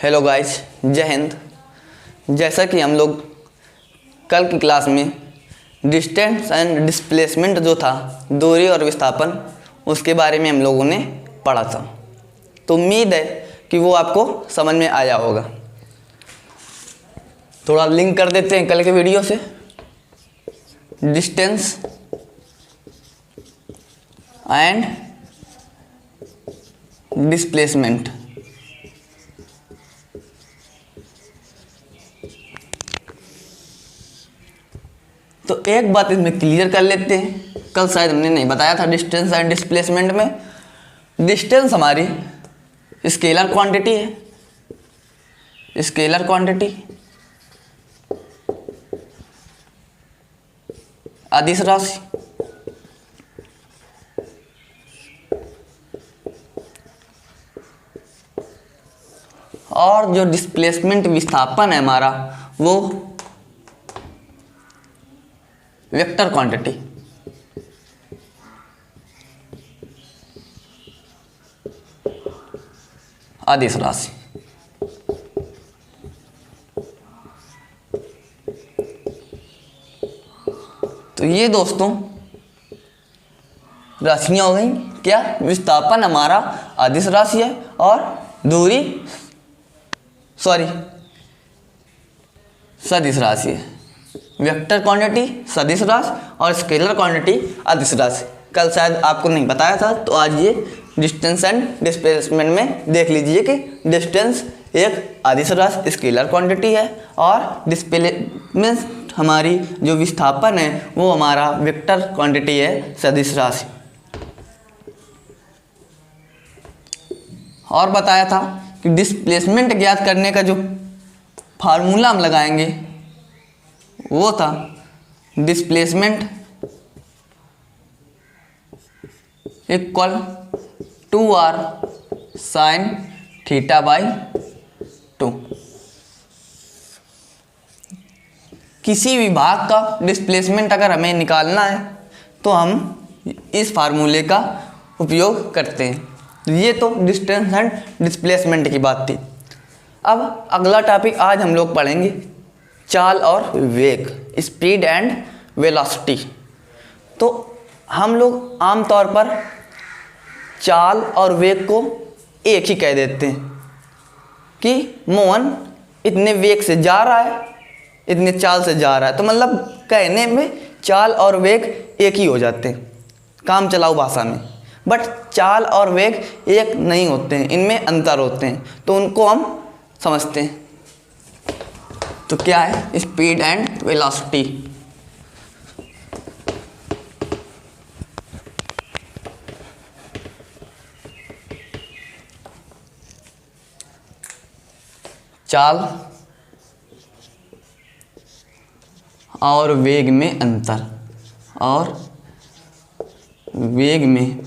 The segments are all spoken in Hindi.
हेलो गाइस, जय हिंद। जैसा कि हम लोग कल की क्लास में डिस्टेंस एंड डिस्प्लेसमेंट जो था, दूरी और विस्थापन, उसके बारे में हम लोगों ने पढ़ा था। तो उम्मीद है कि वो आपको समझ में आया होगा। थोड़ा लिंक कर देते हैं कल के वीडियो से। Distance and displacement. तो एक बात इसमें क्लियर कर लेते हैं, कल शायद हमने नहीं बताया था। डिस्टेंस एंड डिस्प्लेसमेंट में डिस्टेंस हमारी स्केलर क्वांटिटी है, स्केलर क्वांटिटी, अदिश राशि। और जो डिस्प्लेसमेंट विस्थापन है हमारा, वो वेक्टर क्वांटिटी, अदिश राशि। तो ये दोस्तों राशियां हो गई। क्या? विस्थापन हमारा अदिश राशि है और दूरी सदिश राशि है। वेक्टर क्वांटिटी सदिश राशि और स्केलर क्वांटिटी अदिश राशि। कल शायद आपको नहीं बताया था, तो आज ये डिस्टेंस एंड डिस्प्लेसमेंट में देख लीजिए कि डिस्टेंस एक अदिश राशि स्केलर क्वांटिटी है और डिस्प्लेसमेंट हमारी जो विस्थापन है वो हमारा वेक्टर क्वांटिटी है, सदिश राशि। और बताया था कि डिस्प्लेसमेंट ज्ञात करने का जो फार्मूला हम लगाएंगे वो था डिस्प्लेसमेंट इक्वल 2r sin θ/2। किसी भी भाग का डिस्प्लेसमेंट अगर हमें निकालना है तो हम इस फार्मूले का उपयोग करते हैं। ये तो डिस्टेंस एंड डिस्प्लेसमेंट की बात थी। अब अगला टॉपिक आज हम लोग पढ़ेंगे चाल और वेग, स्पीड एंड वेलोसिटी। तो हम लोग आमतौर पर चाल और वेग को एक ही कह देते हैं कि मोहन इतने वेग से जा रहा है, इतने चाल से जा रहा है। तो मतलब कहने में चाल और वेग एक ही हो जाते हैं काम चलाऊ भाषा में। बट चाल और वेग एक नहीं होते हैं, इनमें अंतर होते हैं, तो उनको हम समझते हैं। तो क्या है स्पीड एंड वेलोसिटी? चाल और वेग में अंतर, और वेग में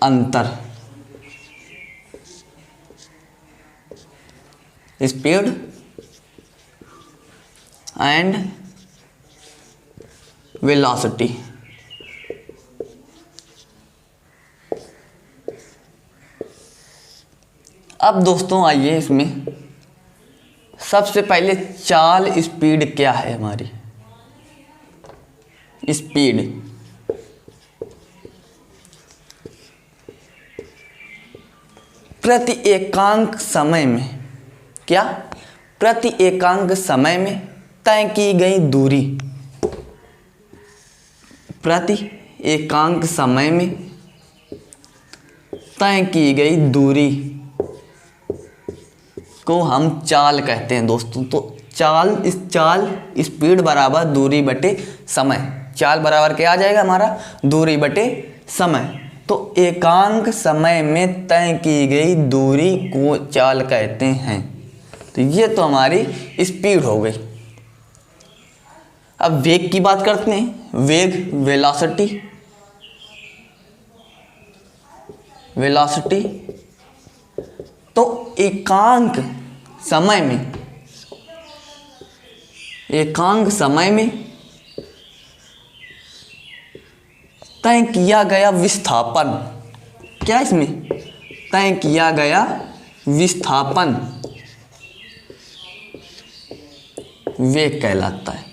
अंतर। Speed and velocity. अब दोस्तों आइए, इसमें सबसे पहले चाल स्पीड क्या है हमारी? स्पीड प्रति एकांक समय में, क्या? प्रति एकांक समय में तय की गई दूरी। प्रति एकांक समय में तय की गई दूरी को हम चाल कहते हैं दोस्तों। तो चाल स्पीड बराबर दूरी बटे समय। चाल बराबर क्या आ जाएगा हमारा? दूरी बटे समय। तो एकांक समय में तय की गई दूरी को चाल कहते हैं। तो ये तो हमारी स्पीड हो गई। अब वेग की बात करते हैं। वेग वेलोसिटी, वेलोसिटी तो एकांक समय में तय किया गया विस्थापन क्या इसमें तय किया गया विस्थापन वेग कहलाता है।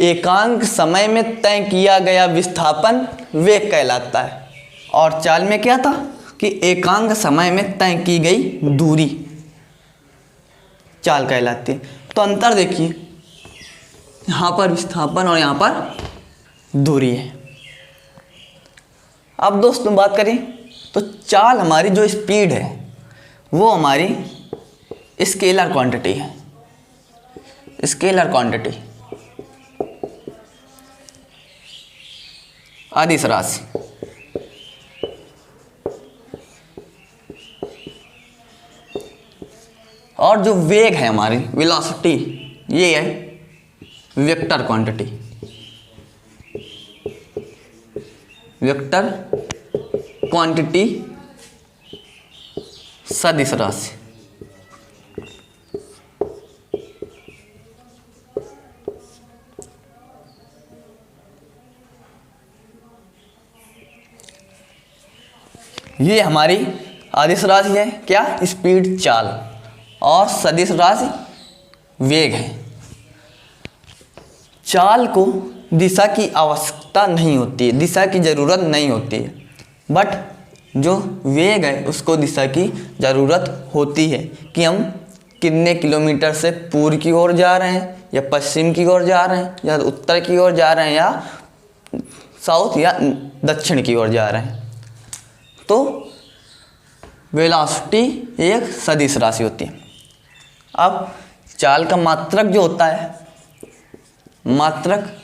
एकांक समय में तय किया गया विस्थापन वेग कहलाता है। और चाल में क्या था कि एकांक समय में तय की गई दूरी चाल कहलाती है। तो अंतर देखिए, यहाँ पर विस्थापन और यहाँ पर दूरी है। अब दोस्तों बात करें तो चाल हमारी जो स्पीड है वो हमारी स्केलर क्वांटिटी है, स्केलर क्वांटिटी, अदिश राशि। और जो वेग है हमारी वेलोसिटी, ये है वेक्टर क्वांटिटी, वेक्टर क्वांटिटी सदिश राशि। ये हमारी अदिश राशि है क्या, स्पीड चाल, और सदिश राशि वेग है। चाल को दिशा की आवश्यकता नहीं होती है, दिशा की ज़रूरत नहीं होती है, बट जो वेग है उसको दिशा की ज़रूरत होती है कि हम कितने किलोमीटर से पूर्व की ओर जा रहे हैं या पश्चिम की ओर जा रहे हैं या उत्तर की ओर जा रहे हैं या साउथ या दक्षिण की ओर जा रहे हैं। तो वेलोसिटी एक सदिश राशि होती है। अब चाल का मात्रक जो होता है, मात्रक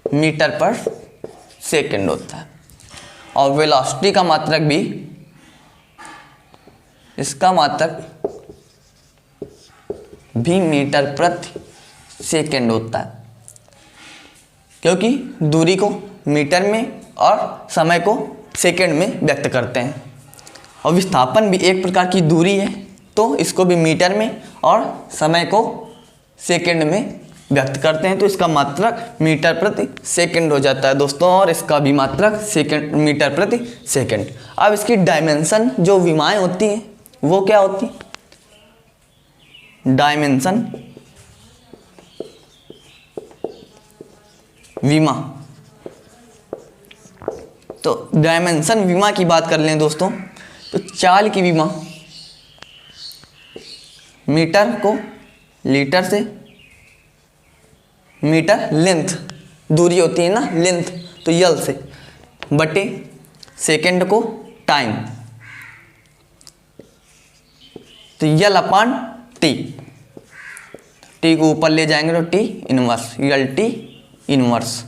मीटर पर सेकंड होता है, और वेलोसिटी का मात्रक भी, इसका मात्रक भी मीटर प्रति सेकंड होता है, क्योंकि दूरी को मीटर में और समय को सेकंड में व्यक्त करते हैं। और विस्थापन भी एक प्रकार की दूरी है, तो इसको भी मीटर में और समय को सेकंड में व्यक्त करते हैं। तो इसका मात्रक मीटर प्रति सेकंड हो जाता है दोस्तों, और इसका भी मात्रक सेकंड, मीटर प्रति सेकंड। अब इसकी डायमेंशन जो विमाएं होती हैं वो क्या होती है, डायमेंशन विमा। तो डायमेंशन विमा की बात कर लें दोस्तों, तो चाल की विमा मीटर को लीटर से, मीटर लेंथ दूरी होती है ना, लेंथ, तो यल से, बटे सेकंड को टाइम, तो यल अपान टी, टी को ऊपर ले जाएंगे तो टी इनवर्स, यल टी इनवर्स,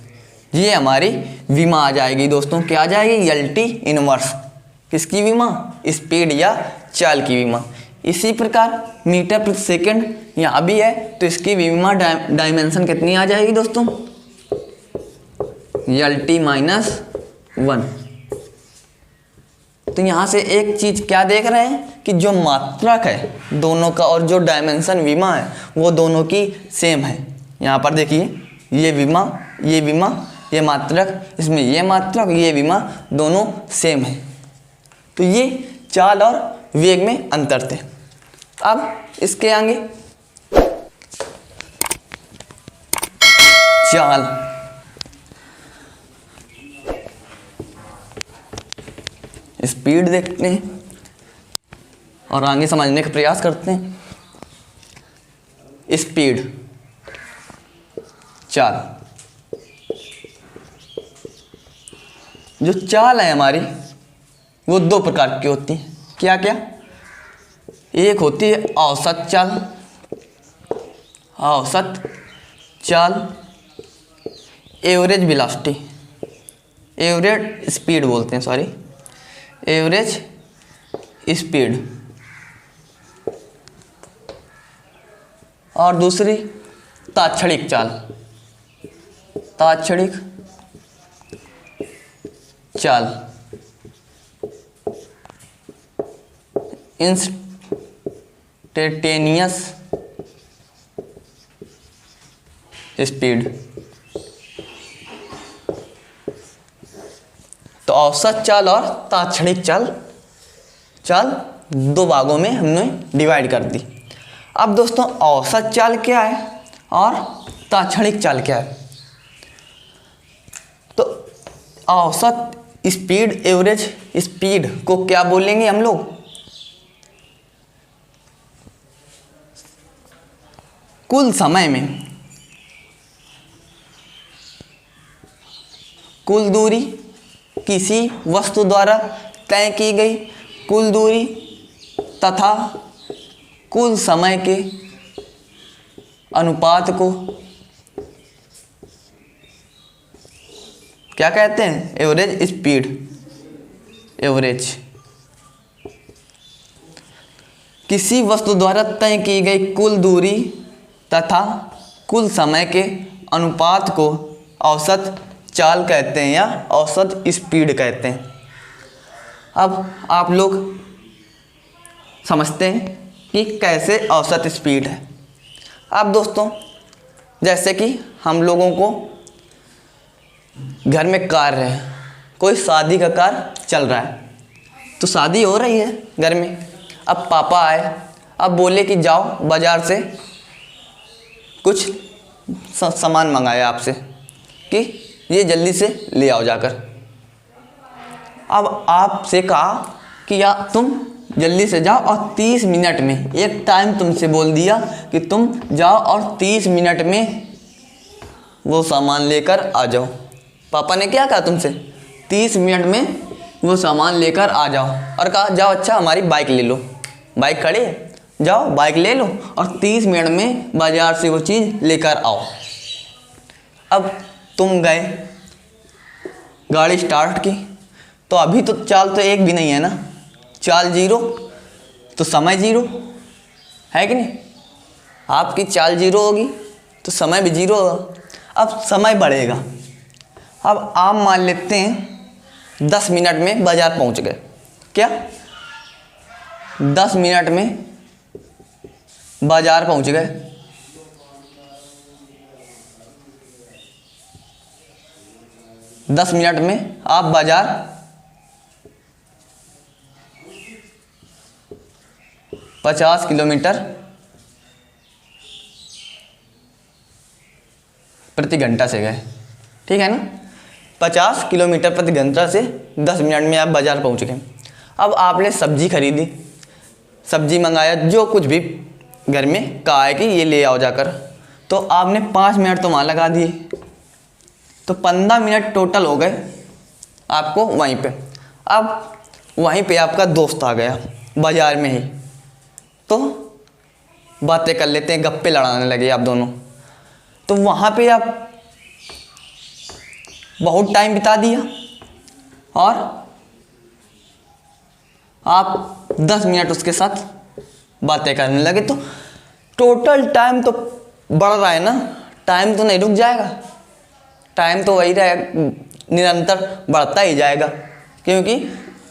ये हमारी विमा आ जाएगी दोस्तों। क्या आ जाएगी, यल टी इनवर्स। किसकी विमा, स्पीड या चाल की विमा। इसी प्रकार मीटर प्रति सेकंड यहाँ भी है, तो इसकी विमा डायमेंशन कितनी आ जाएगी दोस्तों, यल टी माइनस 1। तो यहाँ से एक चीज़ क्या देख रहे हैं कि जो मात्रक है दोनों का और जो डायमेंशन विमा है वो दोनों की सेम है। यहाँ पर देखिए, ये विमा, ये विमा, ये मात्रक, इसमें ये मात्रक, ये विमा, दोनों सेम है। तो ये चाल और वेग में अंतर थे। अब इसके आगे चाल, स्पीड देखते हैं और आगे समझने का प्रयास करते हैं। स्पीड, चाल, जो चाल है हमारी वो दो प्रकार की होती है। क्या क्या, एक होती है औसत चाल, औसत चाल, एवरेज वेलोसिटी, एवरेज स्पीड बोलते हैं, सॉरी, एवरेज स्पीड। और दूसरी तात्क्षणिक चाल, तात्क्षणिक चाल, इंस्टेंटेनियस स्पीड। तो औसत चाल और तात्क्षणिक चाल दो भागों में हमने डिवाइड कर दी। अब दोस्तों औसत चाल क्या है और तात्क्षणिक चाल क्या है? तो औसत स्पीड, एवरेज स्पीड को क्या बोलेंगे हम लोग? कुल समय में कुल दूरी, किसी वस्तु द्वारा तय की गई कुल दूरी तथा कुल समय के अनुपात को क्या कहते हैं? Average speed. एवरेज किसी वस्तु द्वारा तय की गई कुल दूरी तथा कुल समय के अनुपात को औसत चाल कहते हैं या औसत स्पीड कहते हैं। अब आप लोग समझते हैं कि कैसे औसत स्पीड है। अब दोस्तों जैसे कि हम लोगों को घर में कार्य है, कोई शादी का कार्य चल रहा है, तो शादी हो रही है घर में। अब पापा आए, अब बोले कि जाओ बाज़ार से कुछ सामान मंगाया आपसे कि ये जल्दी से ले आओ जाकर। अब आपसे कहा कि या तुम जल्दी से जाओ और 30 मिनट में, एक टाइम तुमसे बोल दिया कि तुम जाओ और 30 मिनट में वो सामान लेकर आ जाओ। पापा ने क्या कहा तुमसे? 30 मिनट में वो सामान लेकर आ जाओ। और कहा जाओ अच्छा हमारी बाइक ले लो, बाइक खड़ी है, जाओ बाइक ले लो और 30 मिनट में बाज़ार से वो चीज़ लेकर आओ। अब तुम गए, गाड़ी स्टार्ट की, तो अभी तो चाल तो एक भी नहीं है ना, चाल जीरो, तो समय जीरो है कि नहीं? आपकी चाल जीरो होगी तो समय भी जीरो होगा। अब समय बढ़ेगा। अब आप मान लेते हैं 10 मिनट में बाज़ार पहुंच गए। क्या 10 मिनट में बाज़ार पहुंच गए? दस मिनट में आप बाज़ार पचास किलोमीटर प्रति घंटा से गए, ठीक है ना? 50 किलोमीटर प्रति घंटा से 10 मिनट में आप बाज़ार पहुंच गए। अब आपने सब्जी खरीदी, सब्जी मंगाया, जो कुछ भी घर में कहा है कि ये ले आओ जाकर, तो आपने 5 मिनट तो वहाँ लगा दिए, तो 15 मिनट टोटल हो गए आपको वहीं पे। अब वहीं पे आपका दोस्त आ गया बाज़ार में ही, तो बातें कर लेते हैं, गप्पे लड़ाने लगे आप दोनों। तो वहाँ पे आप बहुत टाइम बिता दिया और आप 10 मिनट उसके साथ बातें करने लगे, तो टोटल टाइम तो बढ़ रहा है ना, टाइम तो नहीं रुक जाएगा, टाइम तो वही रहेगा, निरंतर बढ़ता ही जाएगा, क्योंकि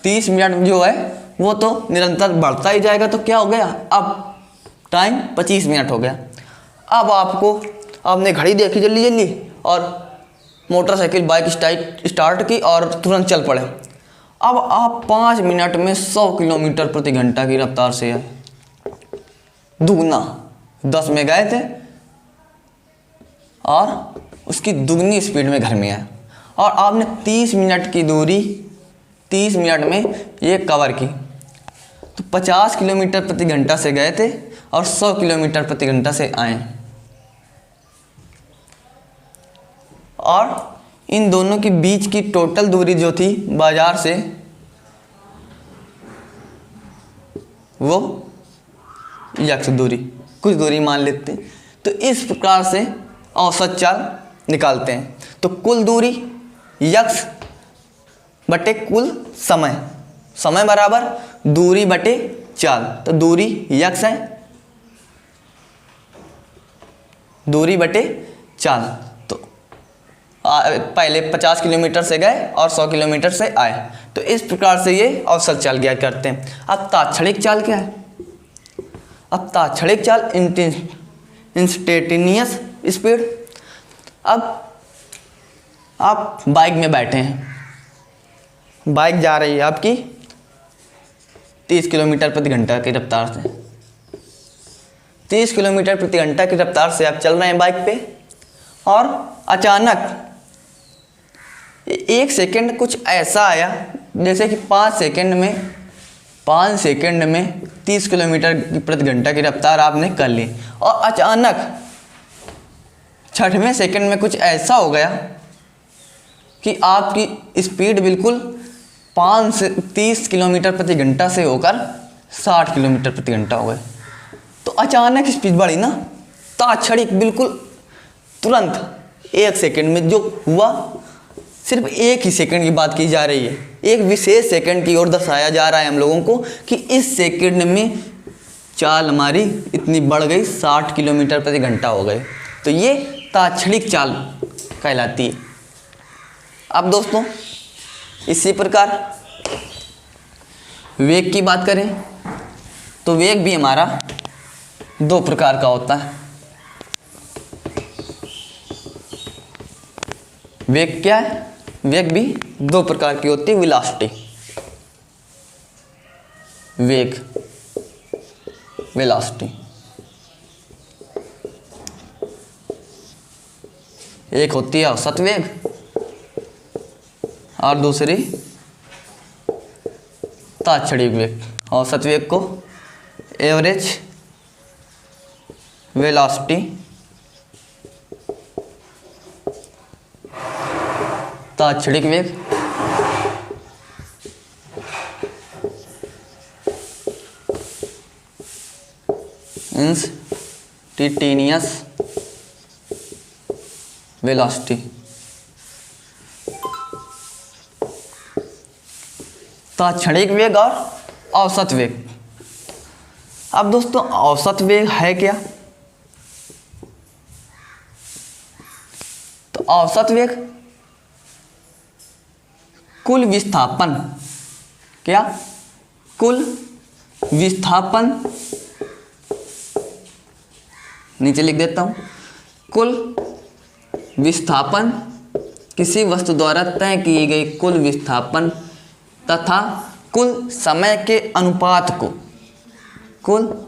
30 मिनट जो है वो तो निरंतर बढ़ता ही जाएगा। तो क्या हो गया, अब टाइम 25 मिनट हो गया। अब आपने घड़ी देखी जल्दी जल्दी और मोटरसाइकिल बाइक स्टार्ट की और तुरंत चल पड़े। अब आप 5 मिनट में 100 किलोमीटर प्रति घंटा की रफ्तार से है, दुगना। 10 में गए थे और उसकी दुगनी स्पीड में घर में आए, और आपने 30 मिनट की दूरी 30 मिनट में ये कवर की। तो 50 किलोमीटर प्रति घंटा से गए थे और 100 किलोमीटर प्रति घंटा से आए, और इन दोनों के बीच की टोटल दूरी जो थी बाजार से, वो यक्ष दूरी, कुछ दूरी मान लेते हैं। तो इस प्रकार से औसत चाल निकालते हैं। तो कुल दूरी यक्ष बटे कुल समय, समय बराबर दूरी बटे चाल। तो दूरी यक्ष है, दूरी बटे चाल। तो पहले 50 किलोमीटर से गए और 100 किलोमीटर से आए, तो इस प्रकार से ये औसत चाल ज्ञात करते हैं। अब तात्क्षणिक चाल क्या है? अब तात्क्षणिक चाल इंस्टेंटेनियस स्पीड। अब आप बाइक में बैठे हैं, बाइक जा रही है आपकी 30 किलोमीटर प्रति घंटा की रफ्तार से। 30 किलोमीटर प्रति घंटा की रफ्तार से आप चल रहे हैं बाइक पे, और अचानक 1 सेकंड कुछ ऐसा आया जैसे कि 5 सेकंड में 30 किलोमीटर प्रति घंटा की रफ्तार आपने कर ली, और अचानक 6वें सेकंड में कुछ ऐसा हो गया कि आपकी स्पीड बिल्कुल 5 से 30 किलोमीटर प्रति घंटा से होकर 60 किलोमीटर प्रति घंटा हो गए। तो अचानक स्पीड बढ़ी ना, ताक्षणिक बिल्कुल तुरंत 1 सेकंड में जो हुआ, सिर्फ 1 ही सेकंड की बात की जा रही है, एक विशेष सेकंड की ओर दर्शाया जा रहा है हम लोगों को कि इस सेकंड में चाल हमारी इतनी बढ़ गई, 60 किलोमीटर प्रति घंटा हो गए। तो ये ताक्षणिक चाल कहलाती है। अब दोस्तों इसी प्रकार वेग की बात करें तो वेग भी हमारा 2 प्रकार का होता है। वेग क्या है? वेग भी 2 प्रकार की होती है। वेलोसिटी, वेग, वेलोसिटी। एक होती है औसत वेग और दूसरी ताक्षणिक वेग। औसत वेग को एवरेज वेलोसिटी, ताक्षणिक वेग इंस्टेंटेनियस वेलोसिटी। ताक्षणिक वेग और औसत वेग। अब दोस्तों औसत वेग है क्या? तो औसत वेग कुल विस्थापन, क्या? कुल विस्थापन, नीचे लिख देता हूं, कुल विस्थापन, किसी वस्तु द्वारा तय की गई कुल विस्थापन तथा कुल समय के अनुपात को, कुल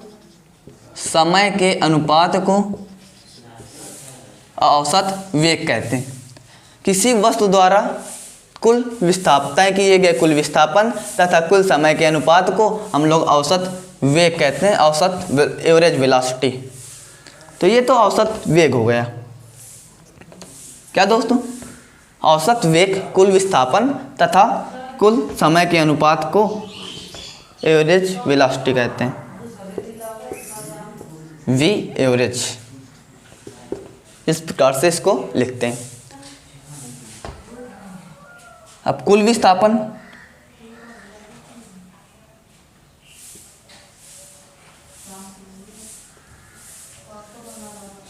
समय के अनुपात को औसत वेग कहते हैं। किसी वस्तु द्वारा कुल तय किए गए कुल विस्थापन तथा कुल समय के अनुपात को हम लोग औसत वेग कहते हैं, औसत एवरेज वेलोसिटी। तो ये तो औसत वेग हो गया। क्या दोस्तों? औसत वेग कुल विस्थापन तथा कुल समय के अनुपात को एवरेज वेलोसिटी कहते हैं, वी एवरेज। इस प्रकार से इसको लिखते हैं। अब कुल विस्थापन,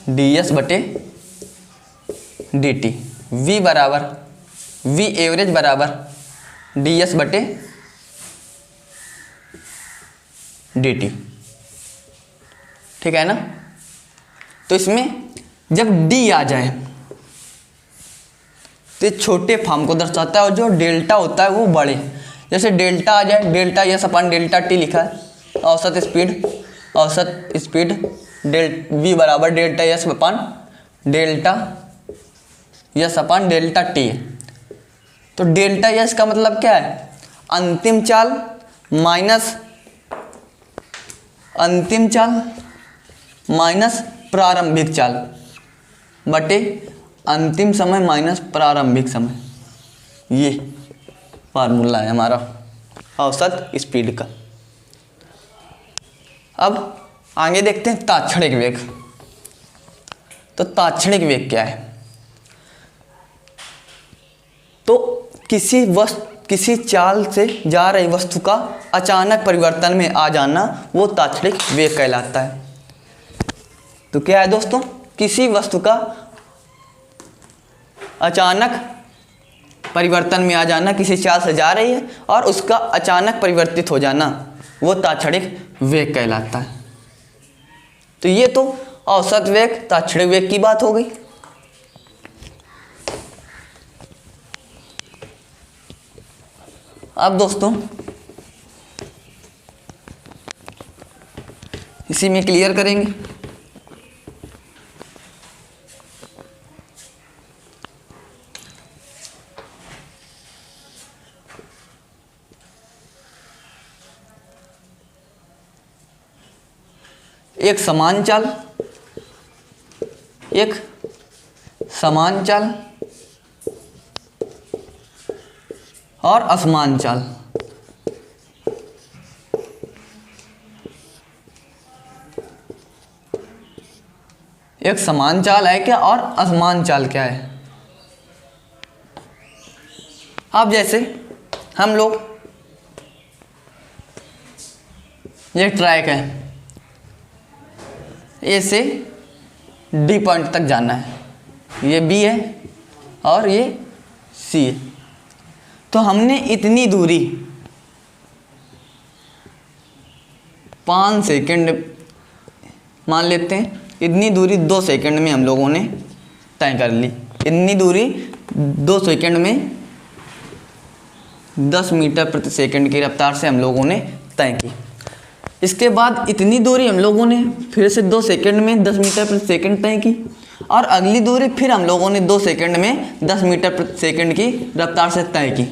ds बटे dt, v बराबर, v एवरेज बराबर ds बटे dt। ठीक है ना? तो इसमें जब d आ जाए तो छोटे फॉर्म को दर्शाता है, और जो डेल्टा होता है वो बड़े। जैसे डेल्टा आ जाए, डेल्टा यस अपन डेल्टा टी लिखा है, औसत स्पीड v बराबर डेल्टा यस अपन डेल्टा यस अपन डेल्टा टी। तो डेल्टा यस का मतलब क्या है? अंतिम चाल माइनस प्रारंभिक चाल बटे अंतिम समय माइनस प्रारंभिक समय। ये फार्मूला है हमारा औसत स्पीड का। अब आगे देखते हैं ताक्षणिक वेग। तो ताक्षणिक वेग क्या है? तो किसी चाल से जा रही वस्तु का अचानक परिवर्तन में आ जाना वो ताक्षणिक वेग कहलाता है। तो क्या है दोस्तों? किसी वस्तु का अचानक परिवर्तन में आ जाना, किसी चाल से जा रही है और उसका अचानक परिवर्तित हो जाना, वो ताक्षणिक वेग कहलाता है। तो ये तो औसत वेग, ताक्षणिक वेग की बात हो गई। अब दोस्तों इसी में क्लियर करेंगे। एक समान चाल, एक समान चाल और असमान चाल। एक समान चाल है क्या और असमान चाल क्या है? अब जैसे हम लोग, ये ट्रैक है, ए से डी पॉइंट तक जाना है, ये बी है और ये सी है। तो हमने इतनी दूरी 5 सेकंड मान लेते हैं, इतनी दूरी 2 सेकंड में हम लोगों ने तय कर ली। इतनी दूरी 2 सेकंड में 10 मीटर प्रति सेकंड की रफ्तार से हम लोगों ने तय की। इसके बाद इतनी दूरी हम लोगों ने फिर से 2 सेकंड में 10 मीटर प्रति सेकंड तय की, और अगली दूरी फिर हम लोगों ने 2 सेकंड में 10 मीटर प्रति सेकंड की रफ्तार से तय की।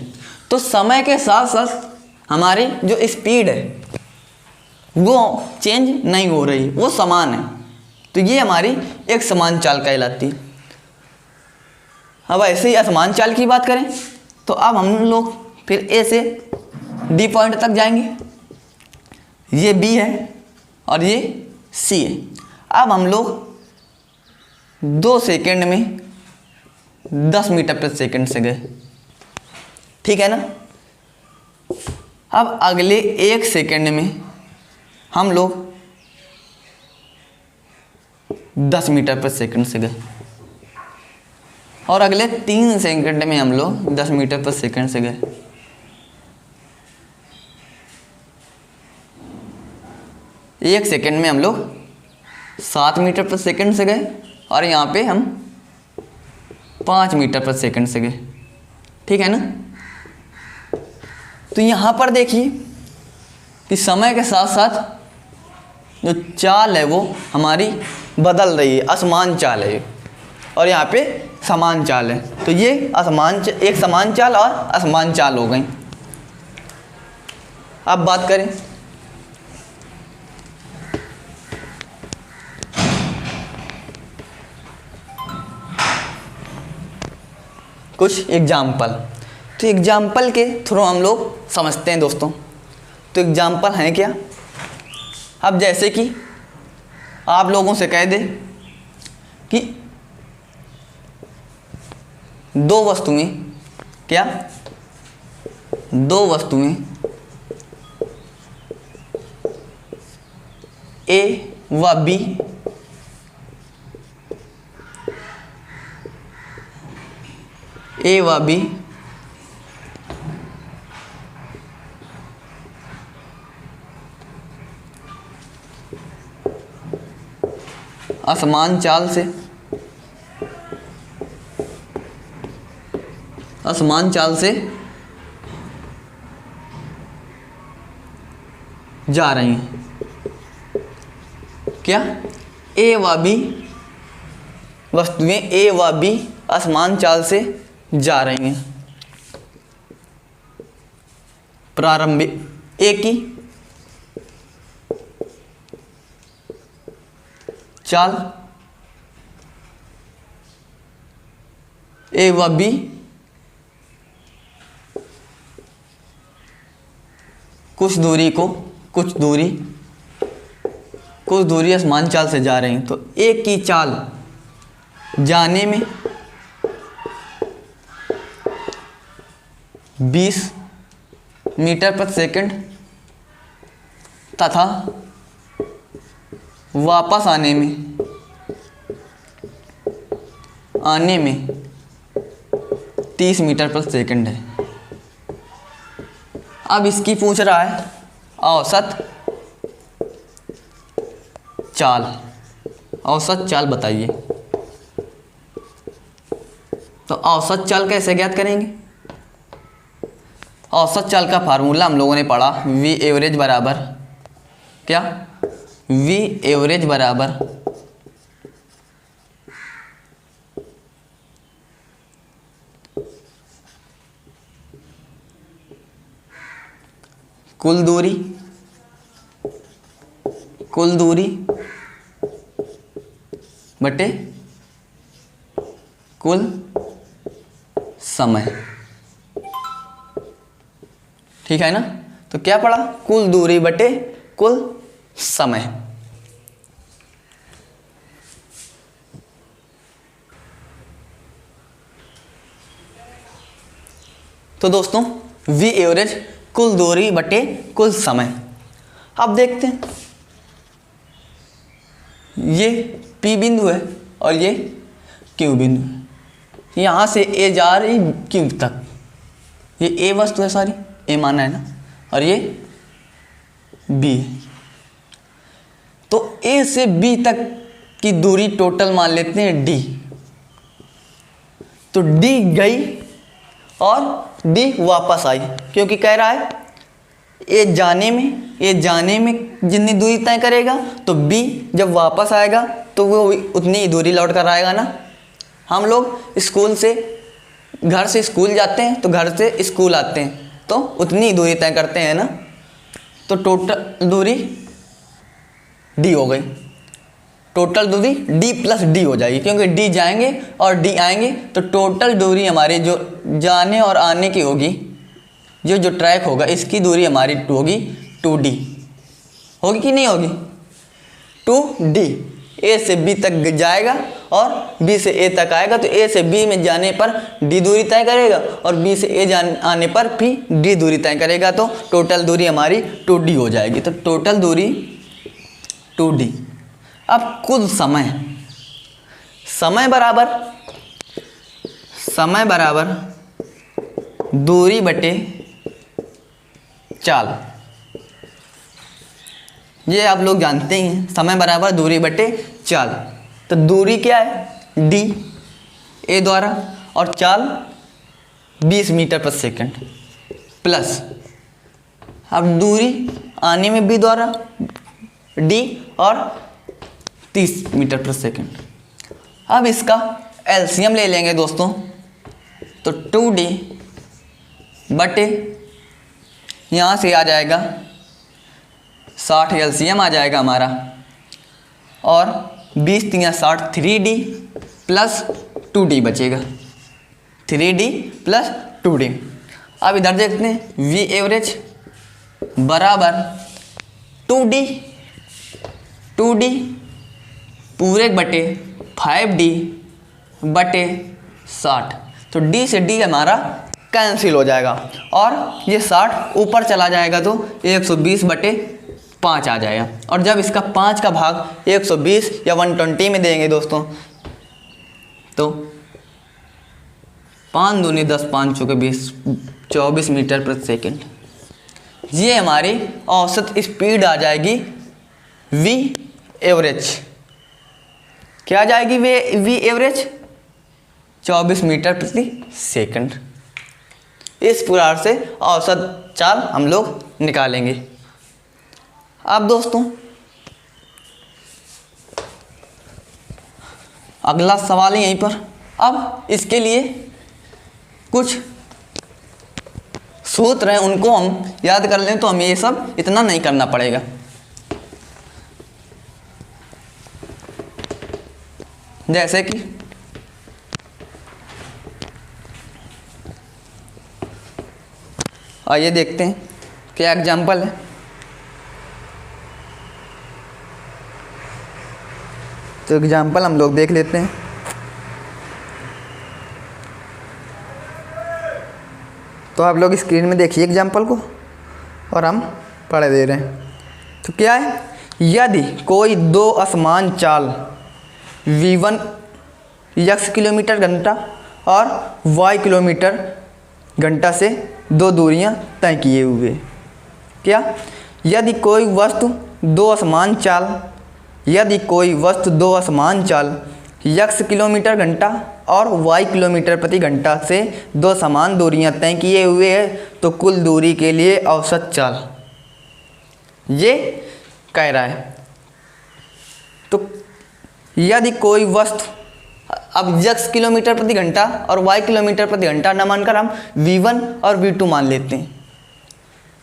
तो समय के साथ साथ हमारी जो स्पीड है वो चेंज नहीं हो रही, वो समान है। तो ये हमारी एक समान चाल कहलाती है। अब ऐसे ही असमान चाल की बात करें तो अब हम लोग फिर ए से डी पॉइंट तक जाएंगे, ये बी है और ये सी है। अब हम लोग 2 सेकंड में 10 मीटर प्रति सेकंड से गए, ठीक है ना। अब अगले 1 सेकंड में हम लोग 10 मीटर प्रति सेकंड से गए, और अगले 3 सेकंड में हम लोग 10 मीटर प्रति सेकंड से गए। एक सेकंड में हम लोग 7 मीटर प्रति सेकंड से गए, और यहाँ पे हम 5 मीटर प्रति सेकंड से गए, ठीक है ना। तो यहाँ पर देखिए कि समय के साथ साथ जो चाल है वो हमारी बदल रही है, असमान चाल है, और यहाँ पे समान चाल है। तो ये एक समान चाल और असमान चाल हो गई। अब बात करें कुछ एग्जाम्पल। तो एग्जाम्पल के थ्रू हम लोग समझते हैं दोस्तों। तो एग्जाम्पल हैं क्या? अब जैसे कि आप लोगों से कह दे कि 2 वस्तुएं, क्या 2 वस्तुएं ए व बी असमान चाल से जा रही हैं। क्या ए व बी वस्तुएं ए व बी असमान चाल से जा रही हैं। प्रारंभिक ए की चाल ए व बी कुछ दूरी असमान चाल से जा रही हैं। तो ए की चाल जाने में 20 मीटर प्रति सेकंड तथा वापस आने में 30 मीटर प्रति सेकंड है। अब इसकी पूछ रहा है औसत चाल बताइए। तो औसत चाल कैसे ज्ञात करेंगे? औसत चाल का फार्मूला हम लोगों ने पढ़ा, वी एवरेज बराबर क्या, वी एवरेज बराबर कुल दूरी बटे कुल समय। ठीक है ना। तो क्या पढ़ा, कुल दूरी बटे कुल समय। तो दोस्तों वी एवरेज कुल दूरी बटे कुल समय। अब देखते हैं, ये P बिंदु है और ये Q बिंदु है। यहाँ से A जा रही Q तक, ये A वस्तु है सारी, A माना है ना, और ये B है। तो A से B तक की दूरी टोटल मान लेते हैं D। तो D गई और D वापस आई, क्योंकि कह रहा है A जाने में जितनी दूरी तय करेगा, तो B जब वापस आएगा तो वो उतनी ही दूरी लौट कर आएगा ना। हम लोग स्कूल से, घर से स्कूल जाते हैं तो घर से स्कूल आते हैं, तो उतनी ही दूरी तय करते हैं ना। तो टोटल दूरी D हो गई, टोटल दूरी D प्लस D हो जाएगी, क्योंकि D जाएंगे और D आएंगे, तो टोटल दूरी हमारी जो जाने और आने की होगी, जो ट्रैक होगा, इसकी दूरी हमारी होगी 2D। होगी कि नहीं होगी, 2D। A से B तक जाएगा और B से A तक आएगा, तो A से B में जाने पर D दूरी तय करेगा और B से A आने पर भी D दूरी तय करेगा, तो टोटल दूरी हमारी 2D हो जाएगी। तो टोटल दूरी 2D। अब कुल समय बराबर दूरी बटे चाल। ये आप लोग जानते ही हैं, समय बराबर दूरी बटे चाल। तो दूरी क्या है, D A द्वारा, और चाल 20 मीटर प्रति सेकंड, प्लस अब दूरी आने में B द्वारा D और 30 मीटर प्रति सेकंड। अब इसका एलसीएम ले लेंगे दोस्तों, तो 2D बटे यहाँ से आ जाएगा 60, एलसीएम आ जाएगा हमारा, और 20 3 60, 3D प्लस 2D बचेगा, 3D प्लस 2D। अब इधर देखते हैं, वी एवरेज बराबर 2D पूरे बटे 5D बटे 60। तो D से D हमारा कैंसिल हो जाएगा और ये 60 ऊपर चला जाएगा, तो 120 बटे 5 आ जाएगा। और जब इसका 5 का भाग 120 या 120 में देंगे दोस्तों, तो 5 दूनी 10, 5 चौके 20, 24 मीटर प्रति सेकंड। ये हमारी औसत स्पीड आ जाएगी वी एवरेज। क्या आ जाएगी वी एवरेज, 24 मीटर प्रति सेकंड। इस प्रकार से औसत चाल हम लोग निकालेंगे। अब दोस्तों अगला सवाल है यहीं पर। अब इसके लिए कुछ सूत्र हैं, उनको हम याद कर लें तो हमें ये सब इतना नहीं करना पड़ेगा। जैसे कि आइए देखते हैं क्या एग्जाम्पल है। तो एग्जाम्पल हम लोग देख लेते हैं। तो आप लोग स्क्रीन में देखिए एग्जाम्पल को और हम पढ़े दे रहे हैं। तो क्या है, यदि कोई दो असमान चाल v1 x किलोमीटर घंटा और y किलोमीटर घंटा से दो दूरियां तय किए हुए। क्या, यदि कोई वस्तु दो असमान चाल x किलोमीटर घंटा और y किलोमीटर प्रति घंटा से दो समान दूरियां तय किए हुए हैं तो कुल दूरी के लिए औसत चाल, ये कह रहा है। तो यदि कोई वस्तु, अब x किलोमीटर प्रति घंटा और y किलोमीटर प्रति घंटा न मानकर हम v1 और v2 मान लेते हैं।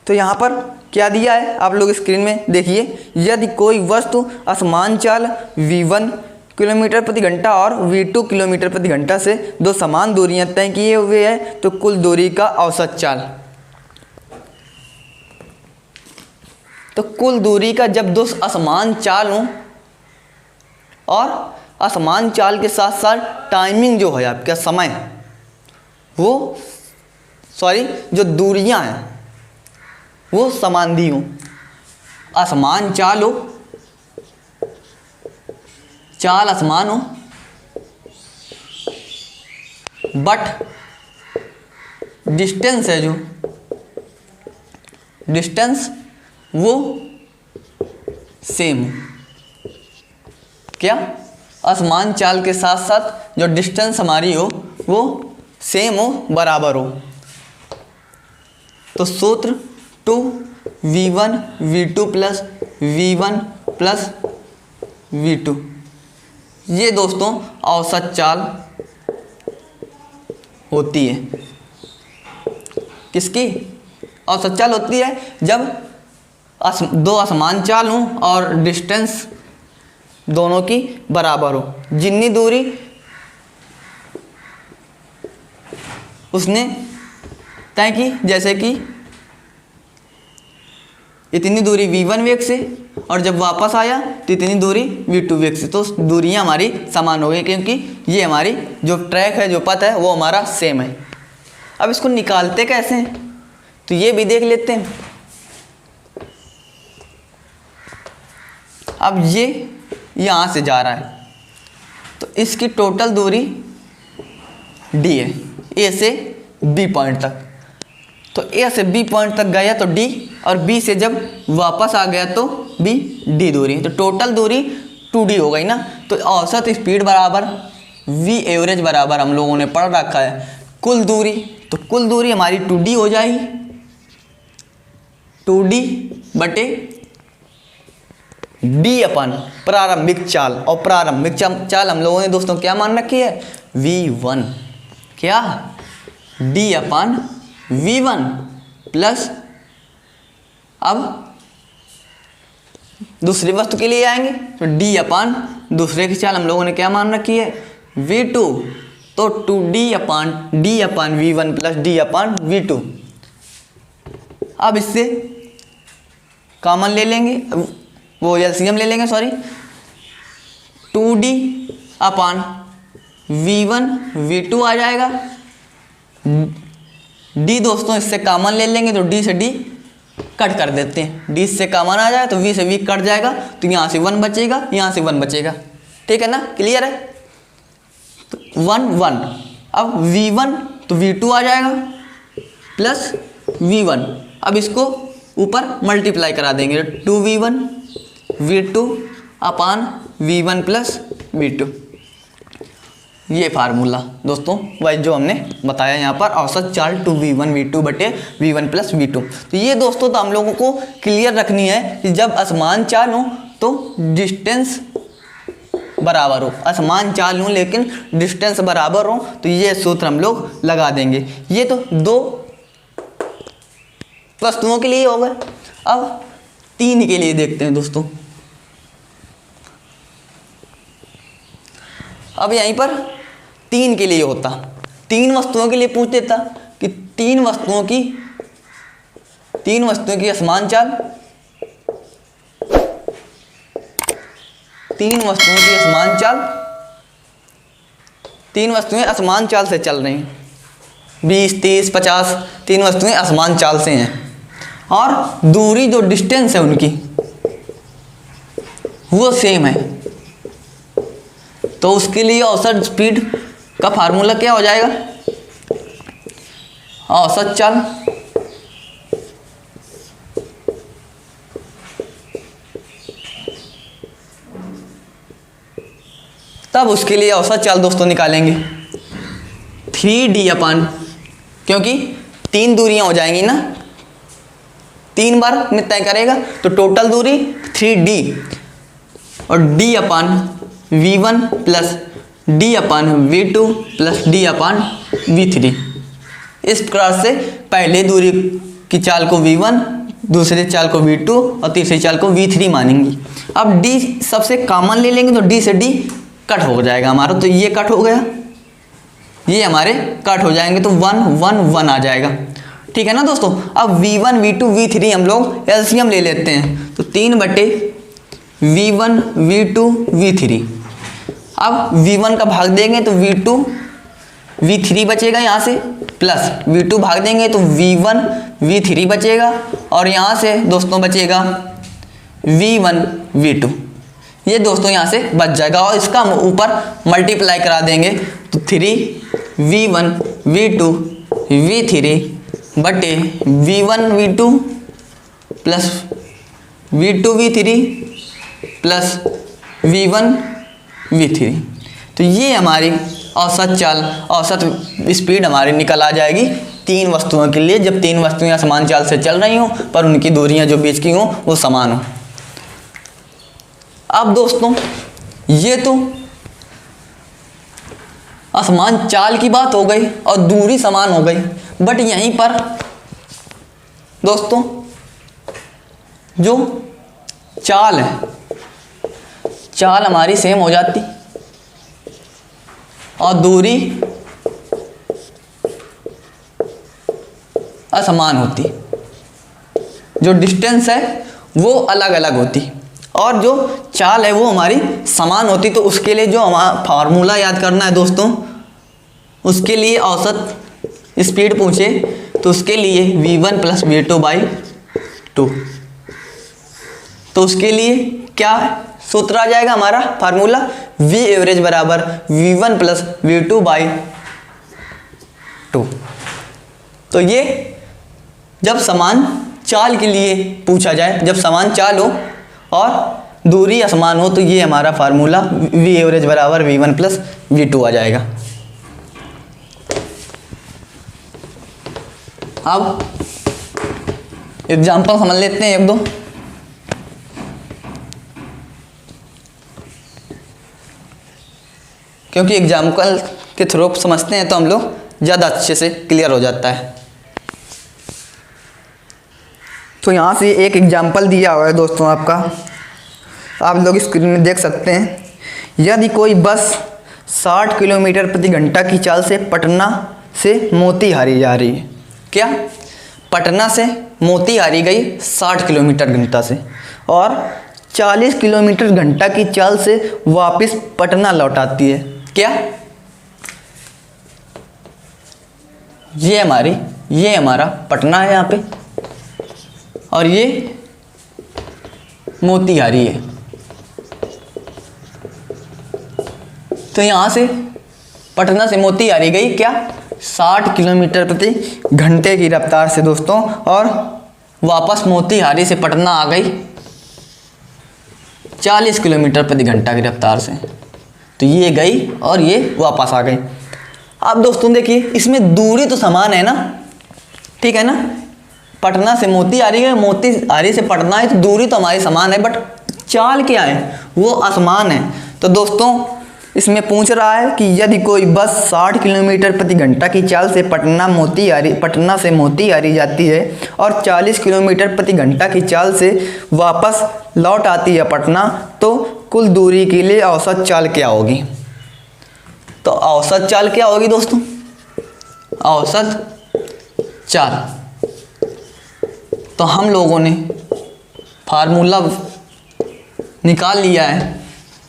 तो यहाँ पर क्या दिया है आप लोग स्क्रीन में देखिए, यदि कोई वस्तु असमान चाल v1 किलोमीटर प्रति घंटा और v2 किलोमीटर प्रति घंटा से दो समान दूरियां तय किए हुए हैं तो कुल दूरी का औसत चाल। तो कुल दूरी का जब दो असमान चाल हों और असमान चाल के साथ साथ टाइमिंग जो है आपका समय, वो जो दूरियां हैं वो समांधी हों, असमान चाल हो, चाल असमान हो, बट डिस्टेंस है जो डिस्टेंस वो सेम हो। क्या असमान चाल के साथ साथ जो डिस्टेंस हमारी हो वो सेम हो, बराबर हो। तो सूत्र 2v1 v2 plus v1 plus v2, ये दोस्तों औसत चाल होती है। किसकी औसत चाल होती है? जब दो असमान चाल हों और डिस्टेंस दोनों की बराबर हो। जितनी दूरी उसने तय की, जैसे कि इतनी दूरी v1 वेग से और जब वापस आया तो इतनी दूरी v2 वेग से, तो दूरियां हमारी समान हो गई क्योंकि ये हमारी जो ट्रैक है, जो पथ है, वो हमारा सेम है। अब इसको निकालते कैसे हैं तो ये भी देख लेते हैं। अब ये यहाँ से जा रहा है तो इसकी टोटल दूरी d है, a से b पॉइंट तक। तो a से b पॉइंट तक गया तो d, और b से जब वापस आ गया तो b, d दूरी। तो टोटल दूरी 2d हो गई ना। तो औसत स्पीड बराबर v एवरेज बराबर हम लोगों ने पढ़ रखा है कुल दूरी। तो कुल दूरी हमारी 2d हो जाएगी, 2d बटे d अपन प्रारंभिक चाल। और प्रारंभिक चाल हम लोगों ने दोस्तों क्या मान रखी है? v1। क्या? d अपन v1 प्लस, अब दूसरी वस्तु के लिए आएंगे तो d अपान दूसरे की चाल हम लोगों ने क्या मान रखी है? v2। तो 2d अपान v1 प्लस d अपान v2। अब इससे कॉमन ले लेंगे, वो एलसीएम ले लेंगे, सॉरी। 2d अपान v1 v2 आ जाएगा। d दोस्तों इससे कॉमन ले लेंगे तो d से d कट कर देते हैं, d से कॉमन आ जाए तो v से v कट जाएगा, तो यहाँ से 1 बचेगा, यहाँ से 1 बचेगा। ठीक है ना, क्लियर है? तो 1 1, अब v1 तो v2 आ जाएगा प्लस v1। अब इसको ऊपर मल्टीप्लाई करा देंगे, 2v1 v2 अपान v1 प्लस v2। ये फार्मूला दोस्तों वही जो हमने बताया यहाँ पर, औसत चाल 2v1 v2 बटे v1 प्लस v2। तो ये दोस्तों तो हम लोगों को क्लियर रखनी है कि जब असमान चाल हो तो डिस्टेंस बराबर हो, असमान चाल हो लेकिन डिस्टेंस बराबर हो, तो ये सूत्र हम लोग लगा देंगे। ये तो दो वस्तुओं के लिए हो गए। अब 3 के लिए देखते हैं दोस्तों। अब यहीं पर 3 के लिए होता, 3 वस्तुओं के लिए पूछ देता कि 3 वस्तुओं की असमान चाल, 3 वस्तुओं की असमान चाल, 3 वस्तुएं असमान चाल से चल रही हैं, 20 30 50, 3 वस्तुएं असमान चाल से हैं और दूरी जो डिस्टेंस है उनकी वो सेम है। तो उसके लिए औसत स्पीड का फार्मूला क्या हो जाएगा? औसत चाल तब उसके लिए औसत चाल दोस्तों निकालेंगे 3D अपान, क्योंकि 3 दूरियां हो जाएंगी ना, 3 बार में तय करेगा तो टोटल दूरी 3D और D अपान V1 प्लस D अपान V2 प्लस D अपान V3। इस प्रकार से पहले दूरी की चाल को V1, दूसरे चाल को V2 और तीसरी चाल को V3 मानेंगी। अब D सबसे कॉमन ले लेंगे तो D से D कट हो जाएगा हमारा, तो ये कट हो गया, ये हमारे कट हो जाएंगे तो 1 1 1 आ जाएगा। ठीक है ना दोस्तों। अब V1 V2 V3 हम लोग एलसीएम ले लेते हैं, तो 3/V1 V2 V3। अब V1 का भाग देंगे तो V2 V3 बचेगा यहाँ से, प्लस V2 भाग देंगे तो V1 V3 बचेगा, और यहाँ से दोस्तों बचेगा V1 V2। ये दोस्तों यहाँ से बच जाएगा और इसका ऊपर मल्टीप्लाई करा देंगे तो 3V1 V2 V3 बटे V1 V2 plus V2 V3 plus V1 V3। तो ये हमारी औसत चाल, औसत स्पीड हमारी निकल आ जाएगी 3 वस्तुओं के लिए, जब 3 वस्तुएं समान चाल से चल रही हों पर उनकी दूरियां जो बीच की हों वो समान हों। अब दोस्तों ये तो असमान चाल की बात हो गई और दूरी समान हो गई, बट यहीं पर दोस्तों जो चाल है, चाल हमारी सेम हो जाती और दूरी असमान होती, जो डिस्टेंस है वो अलग अलग होती और जो चाल है वो हमारी समान होती। तो उसके लिए जो हमारा फार्मूला याद करना है दोस्तों, उसके लिए औसत स्पीड पूछे तो उसके लिए V1 प्लस V2/2। तो उसके लिए क्या सूत्र आ जाएगा हमारा फार्मूला, V एवरेज बराबर V1 प्लस V2/2। तो ये जब समान चाल के लिए पूछा जाए, जब समान चाल हो और दूरी असमान हो, तो ये हमारा फार्मूला V एवरेज बराबर V1 प्लस V2 आ जाएगा। अब एग्जाम्पल समझ लेते हैं 1-2। क्योंकि एग्जाम्पल के थ्रू समझते हैं तो हम लोग ज़्यादा अच्छे से क्लियर हो जाता है। तो यहाँ से एक एग्जाम्पल दिया हुआ है दोस्तों आपका, आप लोग स्क्रीन में देख सकते हैं। यदि कोई बस 60 किलोमीटर प्रति घंटा की चाल से पटना से मोतीहारी जा रही है, क्या पटना से मोतीहारी गई 60 किलोमीटर घंटा से और 40 किलोमीटर घंटा की चाल से वापस पटना लौट आती है, क्या ये हमारा पटना है यहाँ पे और ये मोतीहारी है। तो यहाँ से पटना से मोतीहारी गई क्या 60 किलोमीटर प्रति घंटे की रफ्तार से दोस्तों, और वापस मोतीहारी से पटना आ गई 40 किलोमीटर प्रति घंटा की रफ्तार से। तो ये गई और ये वापस आ गई। अब दोस्तों देखिए इसमें दूरी तो समान है ना, ठीक है ना, पटना से मोतीहारी है, मोतीहारी से पटना है, तो दूरी तो हमारी समान है, बट चाल क्या है वो असमान है। तो दोस्तों इसमें पूछ रहा है कि यदि कोई बस 60 किलोमीटर प्रति घंटा की चाल से पटना से मोतीहारी जाती है और 40 किलोमीटर प्रति घंटा की चाल से वापस लौट आती है पटना, तो कुल दूरी के लिए औसत चाल क्या होगी। तो औसत चाल क्या होगी दोस्तों, औसत चाल, तो हम लोगों ने फार्मूला निकाल लिया है